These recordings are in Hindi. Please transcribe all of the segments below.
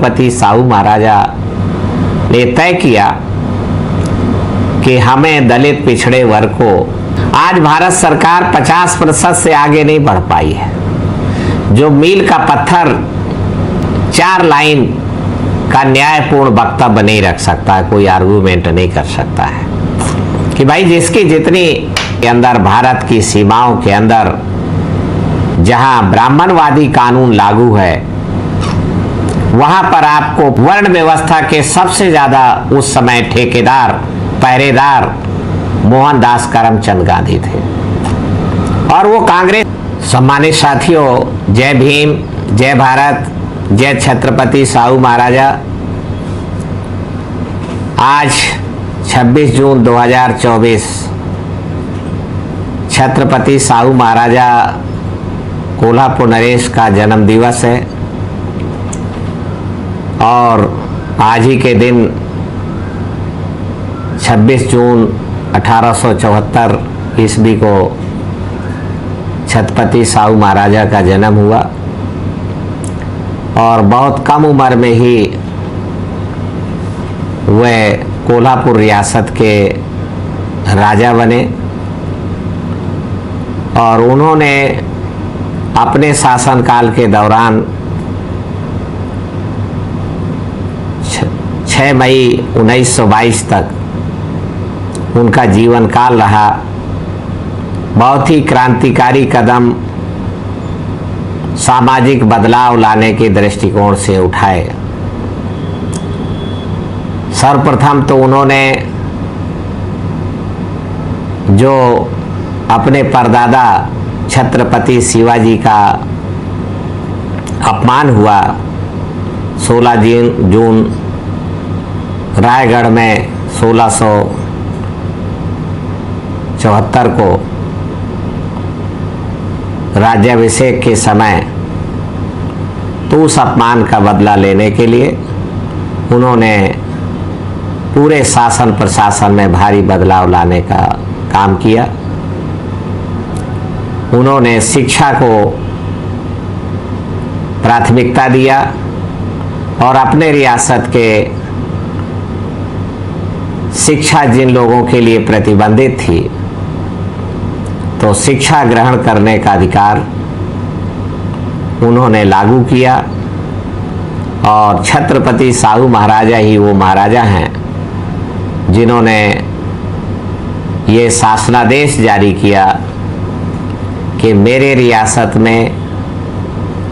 छत्रपति साहू महाराजा ने तय किया कि हमें दलित पिछड़े वर्ग को, आज भारत सरकार 50% से आगे नहीं बढ़ पाई है। जो मील का पत्थर 4 लाइन का न्यायपूर्ण वक्तव्य नहीं रख सकता है, कोई आर्गूमेंट नहीं कर सकता है कि भाई जिसकी जितनी के अंदर, भारत की सीमाओं के अंदर जहां ब्राह्मणवादी कानून लागू है, वहां पर आपको वर्ण व्यवस्था के सबसे ज्यादा उस समय ठेकेदार, पहरेदार मोहनदास करमचंद गांधी थे। और वो कांग्रेस। सम्मानित साथियों, जय भीम, जय भारत, जय छत्रपति साहू महाराजा। आज 26 जून 2024 छत्रपति साहू महाराजा कोल्हापुर नरेश का जन्म दिवस है और आज ही के दिन 26 जून 1874 ईस्वी को छत्रपति साहू महाराजा का जन्म हुआ और बहुत कम उम्र में ही वह कोल्हापुर रियासत के राजा बने और उन्होंने अपने शासनकाल के दौरान 6 मई 1922 तक उनका जीवन काल रहा। बहुत ही क्रांतिकारी कदम सामाजिक बदलाव लाने के दृष्टिकोण से उठाए। सर्वप्रथम तो उन्होंने जो अपने परदादा छत्रपति शिवाजी का अपमान हुआ 16 जून रायगढ़ में 1674 को राज्याभिषेक के समय, तो उस अपमान का बदला लेने के लिए उन्होंने पूरे शासन प्रशासन में भारी बदलाव लाने का काम किया। उन्होंने शिक्षा को प्राथमिकता दिया और अपने रियासत के शिक्षा जिन लोगों के लिए प्रतिबंधित थी, तो शिक्षा ग्रहण करने का अधिकार उन्होंने लागू किया। और छत्रपति साहू महाराजा ही वो महाराजा हैं जिन्होंने ये शासनादेश जारी किया कि मेरे रियासत में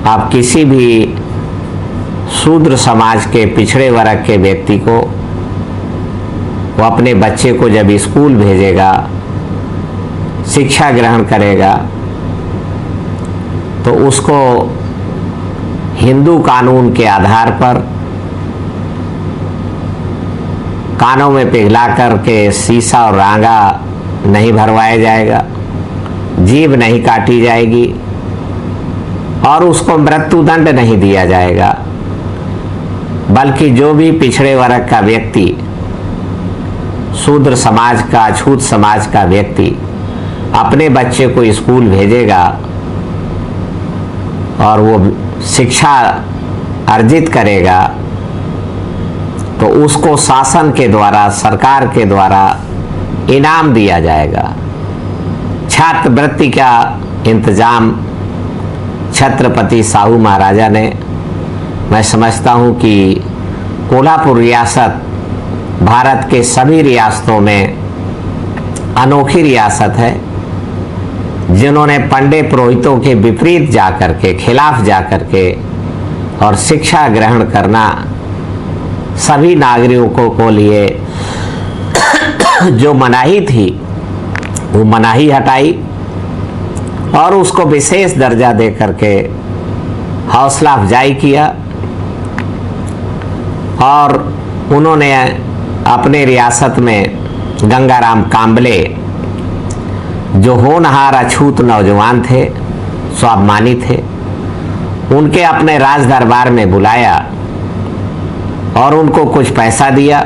आप किसी भी शूद्र समाज के पिछड़े वर्ग के व्यक्ति को, वो अपने बच्चे को जब स्कूल भेजेगा, शिक्षा ग्रहण करेगा, तो उसको हिंदू कानून के आधार पर कानों में पिघला करके शीशा और रांगा नहीं भरवाया जाएगा, जीभ नहीं काटी जाएगी और उसको मृत्युदंड नहीं दिया जाएगा, बल्कि जो भी पिछड़े वर्ग का व्यक्ति, शूद्र समाज का, छूत समाज का व्यक्ति अपने बच्चे को स्कूल भेजेगा और वो शिक्षा अर्जित करेगा, तो उसको शासन के द्वारा, सरकार के द्वारा इनाम दिया जाएगा। छात्रवृत्ति का इंतजाम छत्रपति साहू महाराजा ने, मैं समझता हूँ कि कोल्हापुर रियासत भारत के सभी रियासतों में अनोखी रियासत है, जिन्होंने पंडे पुरोहितों के विपरीत जाकर के, खिलाफ जाकर के और शिक्षा ग्रहण करना सभी नागरिकों को लिए जो मनाही थी, वो मनाही हटाई और उसको विशेष दर्जा दे करके हौसला अफजाई किया। और उन्होंने अपने रियासत में गंगाराम कांबले, जो होनहार अछूत नौजवान थे, स्वाभिमानी थे, उनके अपने राज दरबार में बुलाया और उनको कुछ पैसा दिया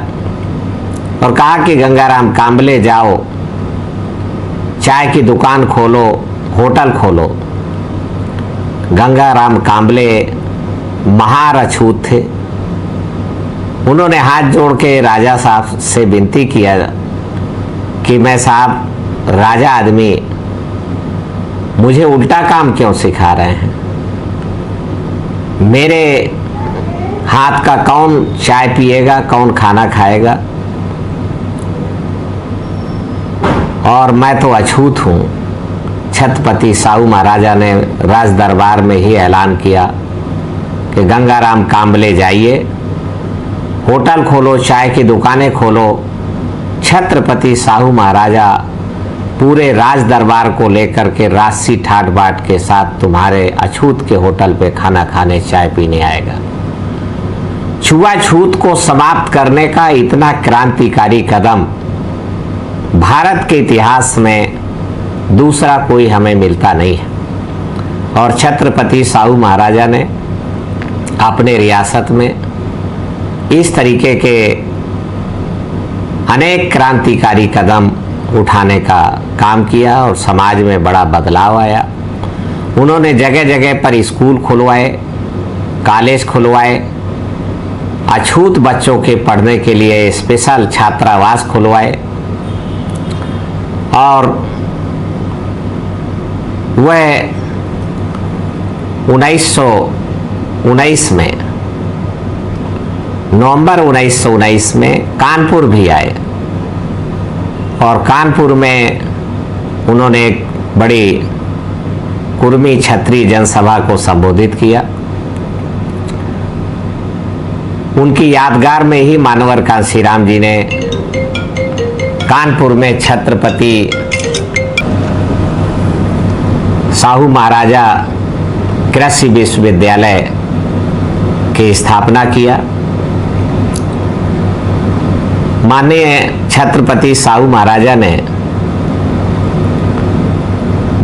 और कहा कि गंगाराम कांबले जाओ, चाय की दुकान खोलो, होटल खोलो। गंगाराम कांबले महार अछूत थे, उन्होंने हाथ जोड़ के राजा साहब से विनती किया कि मैं साहब राजा आदमी, मुझे उल्टा काम क्यों सिखा रहे हैं? मेरे हाथ का कौन चाय पिएगा, कौन खाना खाएगा? और मैं तो अछूत हूँ। छत्रपति साहू महाराजा ने राज दरबार में ही ऐलान किया कि गंगाराम कांबले जाइए, होटल खोलो, चाय की दुकानें खोलो। छत्रपति साहू महाराजा पूरे राज दरबार को लेकर के राजसी ठाट बाट के साथ तुम्हारे अछूत के होटल पे खाना खाने, चाय पीने आएगा। छुआछूत को समाप्त करने का इतना क्रांतिकारी कदम भारत के इतिहास में दूसरा कोई हमें मिलता नहीं है। और छत्रपति साहू महाराजा ने अपने रियासत में इस तरीके के अनेक क्रांतिकारी कदम उठाने का काम किया और समाज में बड़ा बदलाव आया। उन्होंने जगह जगह पर स्कूल खुलवाए, कॉलेज खुलवाए, अछूत बच्चों के पढ़ने के लिए स्पेशल छात्रावास खुलवाए और वह 1919 में, नवंबर 1919 में कानपुर भी आए और कानपुर में उन्होंने एक बड़ी कुर्मी क्षत्रिय जनसभा को संबोधित किया। उनकी यादगार में ही मानवर कांशीराम जी ने कानपुर में छत्रपति साहू महाराजा कृषि विश्वविद्यालय की स्थापना किया। माननीय छत्रपति साहू महाराजा ने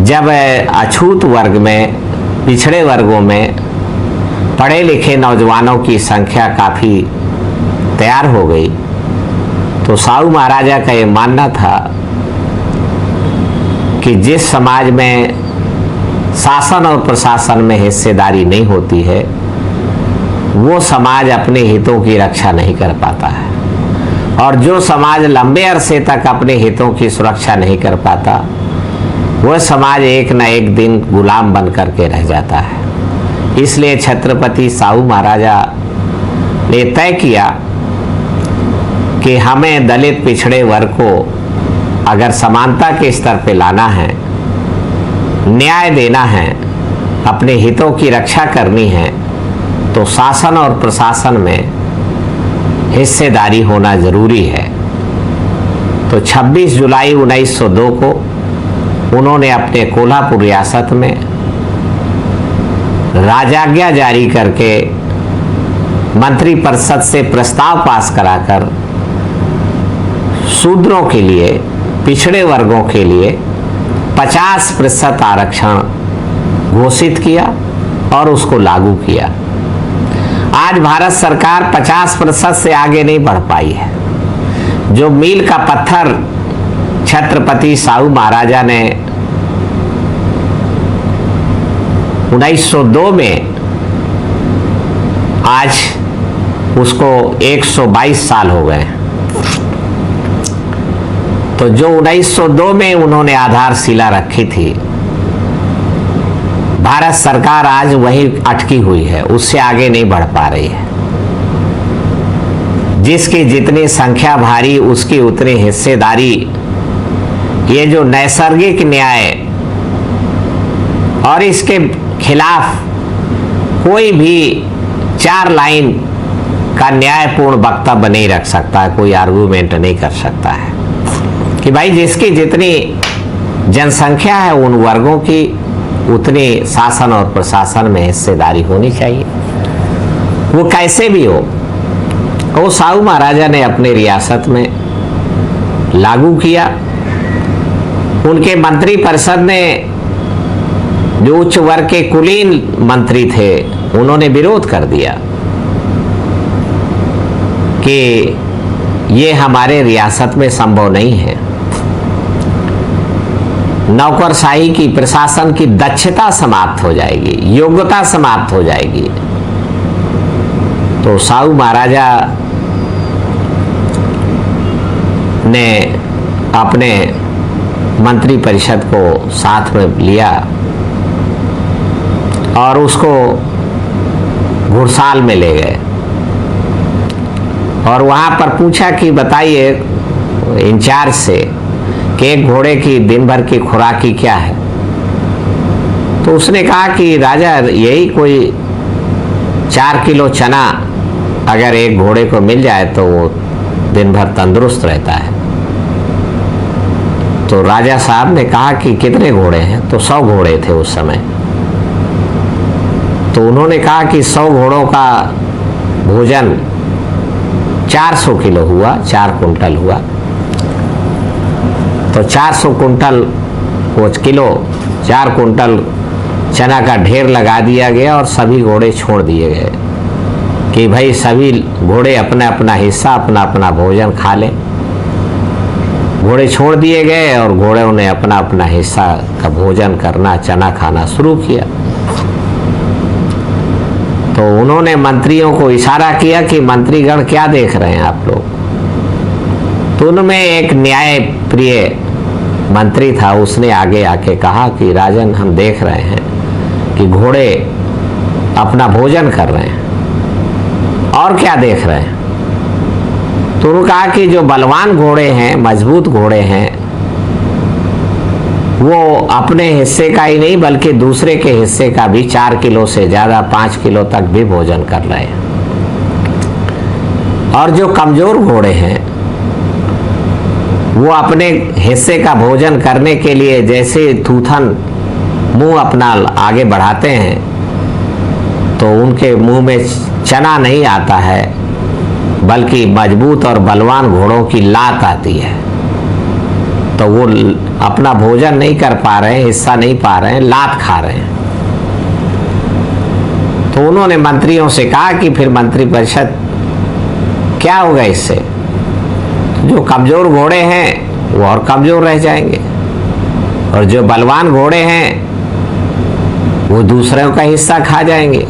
जब अछूत वर्ग में, पिछड़े वर्गों में पढ़े लिखे नौजवानों की संख्या काफ़ी तैयार हो गई, तो साहू महाराजा का ये मानना था कि जिस समाज में शासन और प्रशासन में हिस्सेदारी नहीं होती है, वो समाज अपने हितों की रक्षा नहीं कर पाता है। और जो समाज लंबे अरसे तक अपने हितों की सुरक्षा नहीं कर पाता, वह समाज एक न एक दिन गुलाम बन करके रह जाता है। इसलिए छत्रपति साहू महाराजा ने तय किया कि हमें दलित पिछड़े वर्ग को अगर समानता के स्तर पे लाना है, न्याय देना है, अपने हितों की रक्षा करनी है, तो शासन और प्रशासन में हिस्सेदारी होना जरूरी है। तो 26 जुलाई 1902 को उन्होंने अपने कोल्हापुर रियासत में राजाज्ञा जारी करके मंत्रिपरिषद से प्रस्ताव पास कराकर शूद्रों के लिए, पिछड़े वर्गों के लिए 50% आरक्षण घोषित किया और उसको लागू किया। आज भारत सरकार 50% से आगे नहीं बढ़ पाई है। जो मील का पत्थर छत्रपति साहू महाराजा ने 1902 में, आज उसको 122 साल हो गए। तो जो 1902 में उन्होंने आधारशिला रखी थी, भारत सरकार आज वही अटकी हुई है, उससे आगे नहीं बढ़ पा रही है। जिसकी जितनी संख्या भारी, उसकी उतनी हिस्सेदारी। ये जो नैसर्गिक न्याय और इसके खिलाफ कोई भी 4 लाइन का न्यायपूर्ण वक्तव्य नहीं रख सकता है, कोई आर्गूमेंट नहीं कर सकता है कि भाई जिसकी जितनी जनसंख्या है, उन वर्गों की उतनी शासन और प्रशासन में हिस्सेदारी होनी चाहिए, वो कैसे भी हो। वो साहू महाराजा ने अपने रियासत में लागू किया। उनके मंत्रिपरिषद ने, जो उच्च वर्ग के कुलीन मंत्री थे, उन्होंने विरोध कर दिया कि ये हमारे रियासत में संभव नहीं है। नौकरशाही की, प्रशासन की दक्षता समाप्त हो जाएगी, योग्यता समाप्त हो जाएगी। तो साहू महाराजा ने अपने मंत्री परिषद को साथ में लिया और उसको घुड़साल में ले गए और वहाँ पर पूछा कि बताइए इंचार्ज से कि एक घोड़े की दिन भर की खुराकी क्या है। तो उसने कहा कि राजा यही कोई 4 किलो चना अगर एक घोड़े को मिल जाए तो वो दिन भर तंदुरुस्त रहता है। तो राजा साहब ने कहा कि कितने घोड़े हैं? तो 100 घोड़े थे उस समय। तो उन्होंने कहा कि 100 घोड़ों का भोजन 400 किलो हुआ, 4 कुंटल हुआ। तो 400 कुंटल वो किलो 4 कुंटल चना का ढेर लगा दिया गया और सभी घोड़े छोड़ दिए गए कि भाई सभी घोड़े अपना अपना हिस्सा, अपना अपना भोजन खा लें। घोड़े छोड़ दिए गए और घोड़ों ने अपना अपना हिस्सा का भोजन करना, चना खाना शुरू किया। तो उन्होंने मंत्रियों को इशारा किया कि मंत्रीगण क्या देख रहे हैं आप लोग। तो उनमें एक न्याय प्रिय मंत्री था, उसने आगे आके कहा कि राजन हम देख रहे हैं कि घोड़े अपना भोजन कर रहे हैं और क्या देख रहे हैं। तो उन्होंने कहा कि जो बलवान घोड़े हैं, मजबूत घोड़े हैं, वो अपने हिस्से का ही नहीं बल्कि दूसरे के हिस्से का भी 4 किलो से ज़्यादा 5 किलो तक भी भोजन कर रहे हैं। और जो कमज़ोर घोड़े हैं वो अपने हिस्से का भोजन करने के लिए जैसे थूथन मुंह अपना आगे बढ़ाते हैं तो उनके मुंह में चना नहीं आता है बल्कि मजबूत और बलवान घोड़ों की लात आती है। तो वो अपना भोजन नहीं कर पा रहे हैं, हिस्सा नहीं पा रहे हैं, लात खा रहे हैं। तो उन्होंने मंत्रियों से कहा कि फिर मंत्रिपरिषद क्या होगा इससे? जो कमजोर घोड़े हैं वो और कमजोर रह जाएंगे और जो बलवान घोड़े हैं वो दूसरों का हिस्सा खा जाएंगे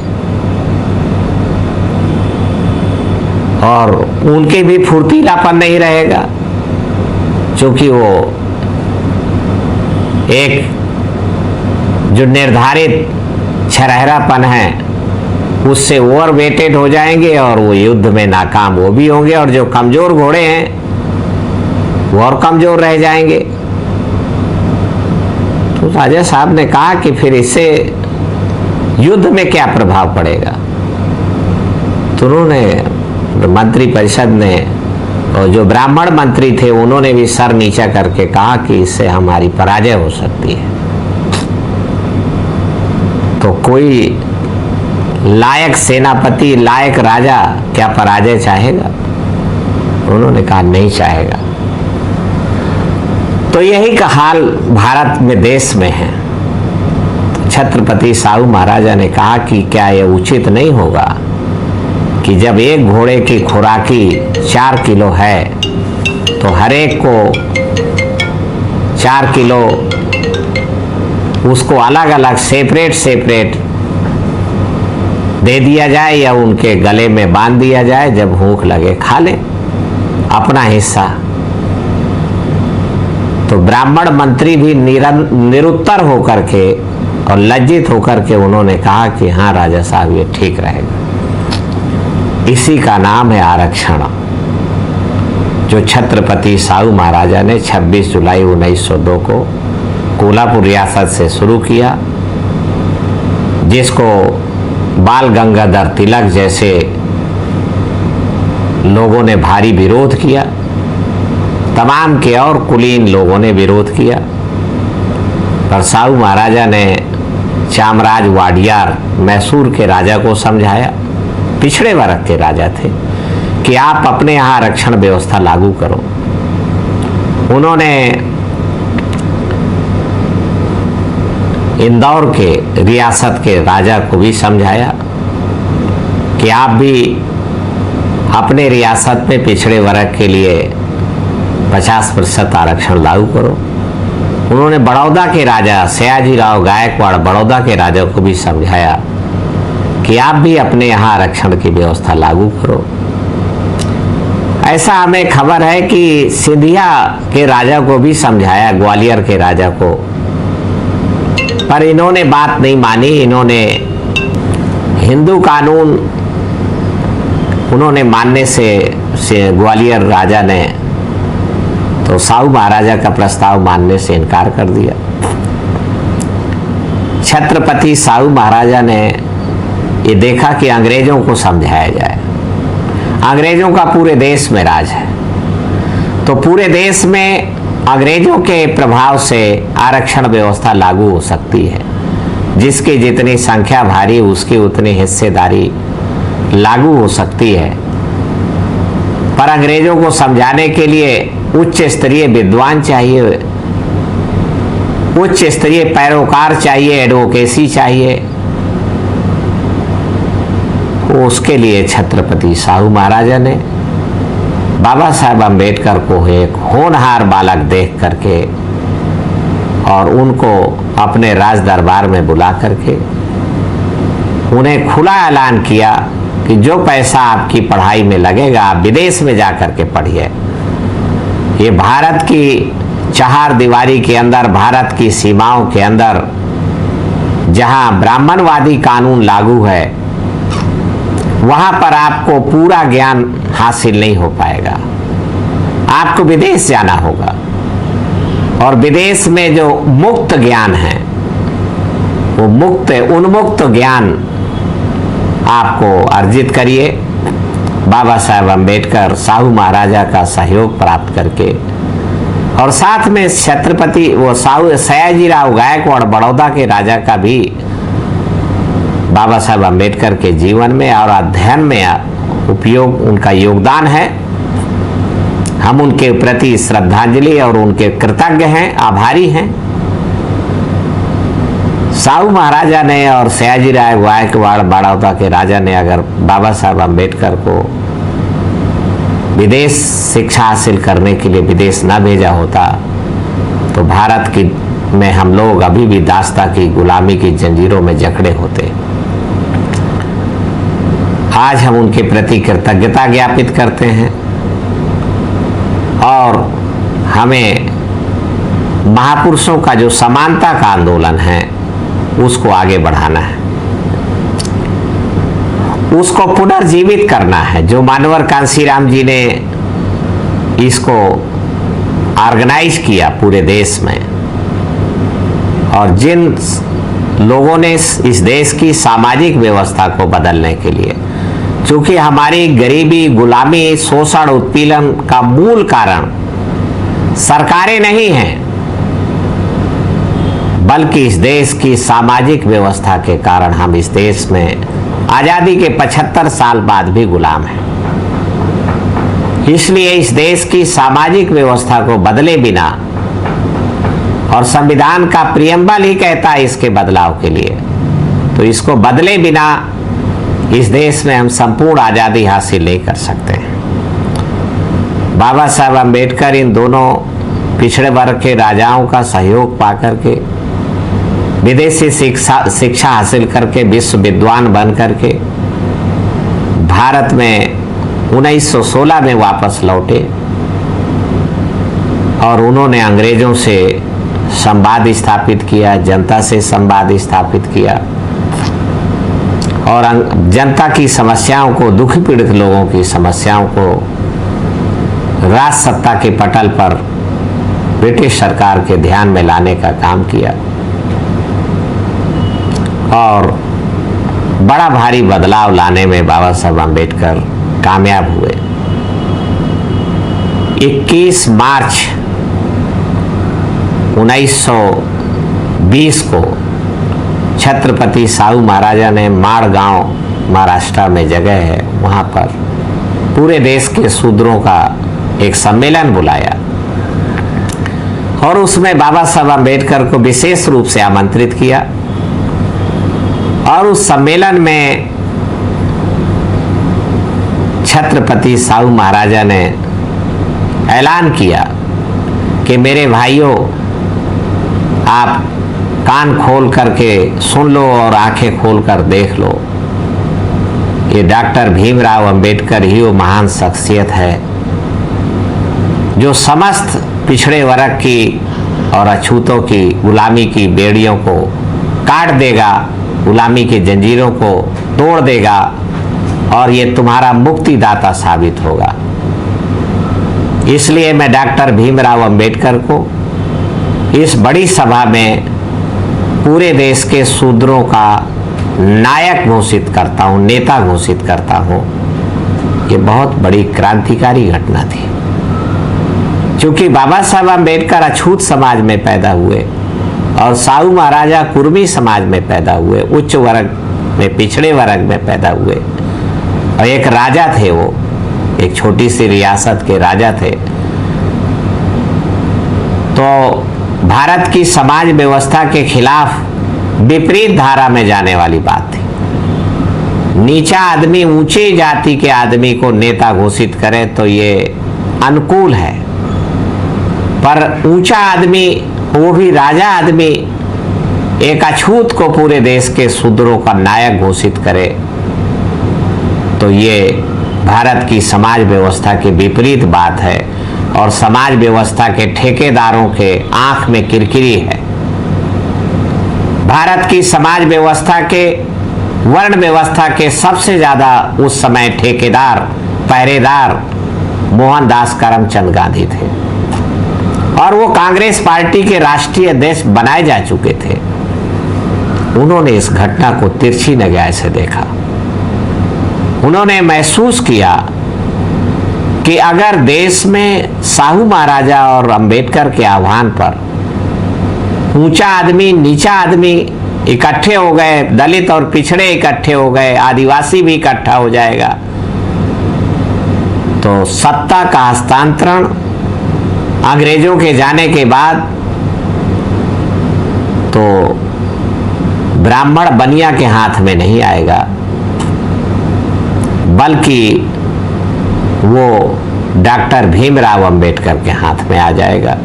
और उनके भी फुर्तीलापन नहीं रहेगा, क्योंकि वो एक जो निर्धारित छरहरापन है उससे ओवर वेटेड हो जाएंगे और वो युद्ध में नाकाम वो भी होंगे और जो कमजोर घोड़े हैं वो और कमजोर रह जाएंगे। तो राजा साहब ने कहा कि फिर इससे युद्ध में क्या प्रभाव पड़ेगा। तो उन्होंने मंत्री परिषद ने और जो ब्राह्मण मंत्री थे उन्होंने भी सर नीचा करके कहा कि इससे हमारी पराजय हो सकती है। तो कोई लायक सेनापति, लायक राजा क्या पराजय चाहेगा? उन्होंने कहा नहीं चाहेगा। तो यही का हाल भारत में, देश में है। छत्रपति साहू महाराजा ने कहा कि क्या यह उचित नहीं होगा कि जब एक घोड़े की खुराकी 4 किलो है तो हर एक को 4 किलो उसको अलग अलग सेपरेट दे दिया जाए या उनके गले में बांध दिया जाए, जब भूख लगे खा ले अपना हिस्सा। तो ब्राह्मण मंत्री भी निरुत्तर होकर के और लज्जित होकर के उन्होंने कहा कि हाँ राजा साहब ये ठीक रहेगा। इसी का नाम है आरक्षण, जो छत्रपति साहू महाराजा ने 26 जुलाई 1902 को कोल्हापुर रियासत से शुरू किया, जिसको बाल गंगाधर तिलक जैसे लोगों ने भारी विरोध किया, तमाम के और कुलीन लोगों ने विरोध किया। पर साहू महाराजा ने चामराज वाडियार मैसूर के राजा को समझाया, पिछड़े वर्ग के राजा थे, कि आप अपने यहाँ आरक्षण व्यवस्था लागू करो। उन्होंने इंदौर के रियासत के राजा को भी समझाया कि आप भी अपने रियासत में पिछड़े वर्ग के लिए 50% आरक्षण लागू करो। उन्होंने बड़ौदा के राजा सयाजीराव गायकवाड़, बड़ौदा के राजा को भी समझाया कि आप भी अपने यहाँ आरक्षण की व्यवस्था लागू करो। ऐसा हमें खबर है कि सिंधिया के राजा को भी समझाया, ग्वालियर के राजा को, पर इन्होंने बात नहीं मानी। इन्होंने हिंदू कानून उन्होंने मानने से ग्वालियर राजा ने तो साहू महाराजा का प्रस्ताव मानने से इनकार कर दिया। छत्रपति साहू महाराजा ने ये देखा कि अंग्रेजों को समझाया जाए। अंग्रेजों का पूरे देश में राज है, तो पूरे देश में अंग्रेजों के प्रभाव से आरक्षण व्यवस्था लागू हो सकती है। जिसकी जितनी संख्या भारी उसकी उतनी हिस्सेदारी लागू हो सकती है। पर अंग्रेजों को समझाने के लिए उच्च स्तरीय विद्वान चाहिए, उच्च स्तरीय पैरोकार चाहिए, एडवोकेसी चाहिए। उसके लिए छत्रपति साहू महाराजा ने बाबा साहब अम्बेडकर को एक होनहार बालक देख करके और उनको अपने राज दरबार में बुला करके उन्हें खुला ऐलान किया कि जो पैसा आपकी पढ़ाई में लगेगा आप विदेश में जा करके पढ़िए। ये भारत की चार दीवारी के अंदर, भारत की सीमाओं के अंदर जहां ब्राह्मणवादी कानून लागू है वहां पर आपको पूरा ज्ञान हासिल नहीं हो पाएगा। आपको विदेश जाना होगा और विदेश में जो मुक्त ज्ञान है वो उन्मुक्त ज्ञान आपको अर्जित करिए। बाबा साहब अम्बेडकर साहू महाराजा का सहयोग प्राप्त करके और साथ में छत्रपति वो सयाजीराव गायकवाड़ बड़ौदा के राजा का भी बाबा साहब अम्बेडकर के जीवन में और अध्ययन में उपयोग उनका योगदान है। हम उनके प्रति श्रद्धांजलि और उनके कृतज्ञ हैं, आभारी हैं। साहू महाराजा ने और सयाजीराव गायकवाड़ बड़ौदा के राजा ने अगर बाबा साहब अम्बेडकर को विदेश शिक्षा हासिल करने के लिए विदेश न भेजा होता तो भारत की में हम लोग अभी भी दास्ता की गुलामी की जंजीरों में जकड़े होते। आज हम उनके प्रति कृतज्ञता ज्ञापित करते हैं और हमें महापुरुषों का जो समानता का आंदोलन है उसको आगे बढ़ाना है, उसको पुनर्जीवित करना है। जो मानवर कांसीराम जी ने इसको ऑर्गेनाइज किया पूरे देश में और जिन लोगों ने इस देश की सामाजिक व्यवस्था को बदलने के लिए, क्योंकि हमारी गरीबी, गुलामी, शोषण, उत्पीड़न का मूल कारण सरकारें नहीं हैं बल्कि इस देश की सामाजिक व्यवस्था के कारण हम इस देश में आजादी के 75 साल बाद भी गुलाम हैं। इसलिए इस देश की सामाजिक व्यवस्था को बदले बिना, और संविधान का प्रियम्बल ही कहता है इसके बदलाव के लिए, तो इसको बदले बिना इस देश में हम संपूर्ण आजादी हासिल नहीं कर सकते। बाबा साहब अम्बेडकर इन दोनों पिछड़े वर्ग के राजाओं का सहयोग पाकर के विदेशी शिक्षा हासिल करके विश्व विद्वान बन करके भारत में 1916 में वापस लौटे और उन्होंने अंग्रेजों से संवाद स्थापित किया, जनता से संवाद स्थापित किया और जनता की समस्याओं को, दुखी पीड़ित लोगों की समस्याओं को राज सत्ता के पटल पर ब्रिटिश सरकार के ध्यान में लाने का काम किया और बड़ा भारी बदलाव लाने में बाबा साहब अम्बेडकर कामयाब हुए। 21 मार्च 1920 को छत्रपति साहू महाराजा ने माड़गांव, महाराष्ट्र में जगह है, वहां पर पूरे देश के शूद्रों का एक सम्मेलन बुलाया और उसमें बाबा साहब अम्बेडकर को विशेष रूप से आमंत्रित किया और उस सम्मेलन में छत्रपति साहू महाराजा ने ऐलान किया कि मेरे भाइयों, आप कान खोल करके सुन लो और आंखें खोल कर देख लो, ये डॉक्टर भीमराव अंबेडकर ही वो महान शख्सियत है जो समस्त पिछड़े वर्ग की और अछूतों की गुलामी की बेड़ियों को काट देगा, गुलामी की जंजीरों को तोड़ देगा और ये तुम्हारा मुक्तिदाता साबित होगा। इसलिए मैं डॉक्टर भीमराव अंबेडकर को इस बड़ी सभा में पूरे देश के शूद्रों का नायक घोषित करता हूँ, नेता घोषित करता हूँ। ये बहुत बड़ी क्रांतिकारी घटना थी, क्योंकि बाबा साहब अंबेडकर अछूत समाज में पैदा हुए और साहू महाराजा कुर्मी समाज में पैदा हुए, उच्च वर्ग में, पिछड़े वर्ग में पैदा हुए और एक राजा थे। वो एक छोटी सी रियासत के राजा थे। तो भारत की समाज व्यवस्था के खिलाफ विपरीत धारा में जाने वाली बात थी। नीचा आदमी ऊंची जाति के आदमी को नेता घोषित करे तो ये अनुकूल है, पर ऊंचा आदमी, वो भी राजा आदमी, एक अछूत को पूरे देश के शूद्रों का नायक घोषित करे तो ये भारत की समाज व्यवस्था की विपरीत बात है और समाज व्यवस्था के ठेकेदारों के आंख में किरकिरी है। भारत की समाज व्यवस्था के, वर्ण व्यवस्था के सबसे ज्यादा उस समय ठेकेदार, पहरेदार मोहनदास करमचंद गांधी थे और वो कांग्रेस पार्टी के राष्ट्रीय अध्यक्ष बनाए जा चुके थे। उन्होंने इस घटना को तिरछी निगाह से देखा। उन्होंने महसूस किया कि अगर देश में साहू महाराजा और अंबेडकर के आह्वान पर ऊंचा आदमी, नीचा आदमी इकट्ठे हो गए, दलित और पिछड़े इकट्ठे हो गए, आदिवासी भी इकट्ठा हो जाएगा, तो सत्ता का हस्तांतरण अंग्रेजों के जाने के बाद तो ब्राह्मण बनिया के हाथ में नहीं आएगा, बल्कि वो डॉक्टर भीमराव अंबेडकर के हाथ में आ जाएगा,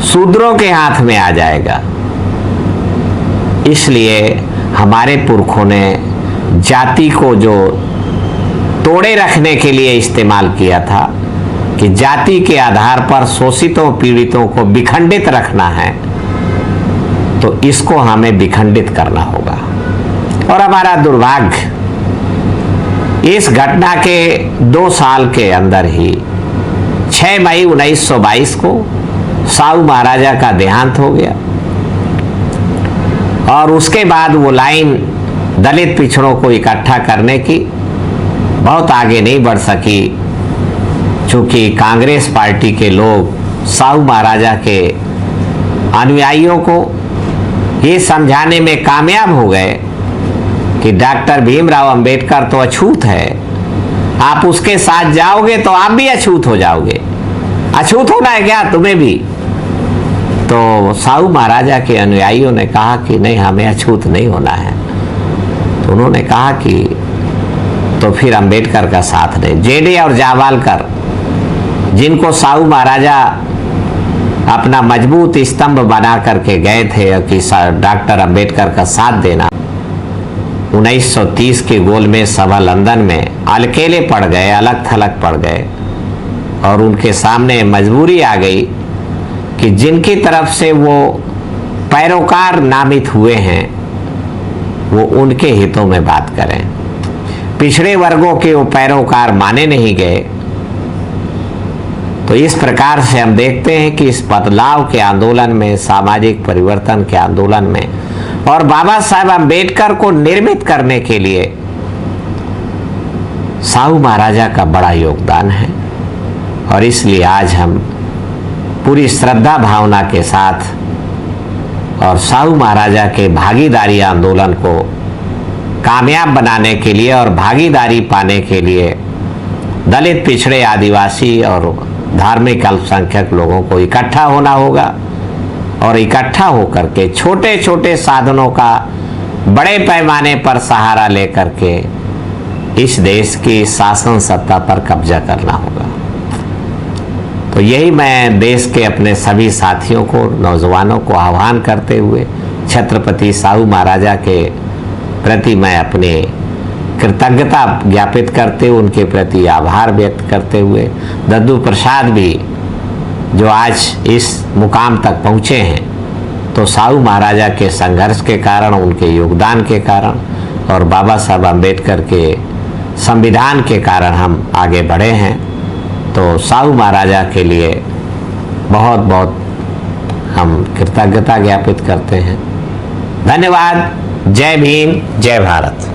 शूद्रों के हाथ में आ जाएगा। इसलिए हमारे पुरखों ने जाति को जो तोड़े रखने के लिए इस्तेमाल किया था कि जाति के आधार पर शोषितों पीड़ितों को विखंडित रखना है, तो इसको हमें विखंडित करना होगा। और हमारा दुर्भाग्य, इस घटना के 2 साल के अंदर ही 6 मई 1922 को साहू महाराजा का देहांत हो गया और उसके बाद वो लाइन दलित पिछड़ों को इकट्ठा करने की बहुत आगे नहीं बढ़ सकी, क्योंकि कांग्रेस पार्टी के लोग साहू महाराजा के अनुयायियों को ये समझाने में कामयाब हो गए कि डॉक्टर भीमराव अंबेडकर तो अछूत है, आप उसके साथ जाओगे तो आप भी अछूत हो जाओगे, अछूत होना है क्या तुम्हें भी। तो साहू महाराजा के अनुयायियों ने कहा कि नहीं, हमें अछूत नहीं होना है। तो उन्होंने कहा कि तो फिर अंबेडकर का साथ दें। जेडे और जावालकर, जिनको साहू महाराजा अपना मजबूत स्तंभ बना करके गए थे कि डॉक्टर अंबेडकर का साथ देना, 1930 के गोलमेज सभा लंदन में अकेले पड़ गए, अलग थलग पड़ गए और उनके सामने मजबूरी आ गई कि जिनकी तरफ से वो पैरोकार नामित हुए हैं वो उनके हितों में बात करें। पिछड़े वर्गों के वो पैरोकार माने नहीं गए। तो इस प्रकार से हम देखते हैं कि इस बदलाव के आंदोलन में, सामाजिक परिवर्तन के आंदोलन में और बाबा साहब अंबेडकर को निर्मित करने के लिए साहू महाराजा का बड़ा योगदान है। और इसलिए आज हम पूरी श्रद्धा भावना के साथ और साहू महाराजा के भागीदारी आंदोलन को कामयाब बनाने के लिए और भागीदारी पाने के लिए दलित, पिछड़े, आदिवासी और धार्मिक अल्पसंख्यक लोगों को इकट्ठा होना होगा और इकट्ठा होकर के छोटे छोटे साधनों का बड़े पैमाने पर सहारा लेकर के इस देश की शासन सत्ता पर कब्जा करना होगा। तो यही मैं देश के अपने सभी साथियों को, नौजवानों को आह्वान करते हुए छत्रपति साहू महाराजा के प्रति मैं अपने कृतज्ञता ज्ञापित करते हुए, उनके प्रति आभार व्यक्त करते हुए, दद्दू प्रसाद भी जो आज इस मुकाम तक पहुँचे हैं तो साहू महाराजा के संघर्ष के कारण, उनके योगदान के कारण और बाबा साहब अम्बेडकर के संविधान के कारण हम आगे बढ़े हैं। तो साहू महाराजा के लिए बहुत बहुत हम कृतज्ञता ज्ञापित करते हैं। धन्यवाद। जय भीम, जय भारत।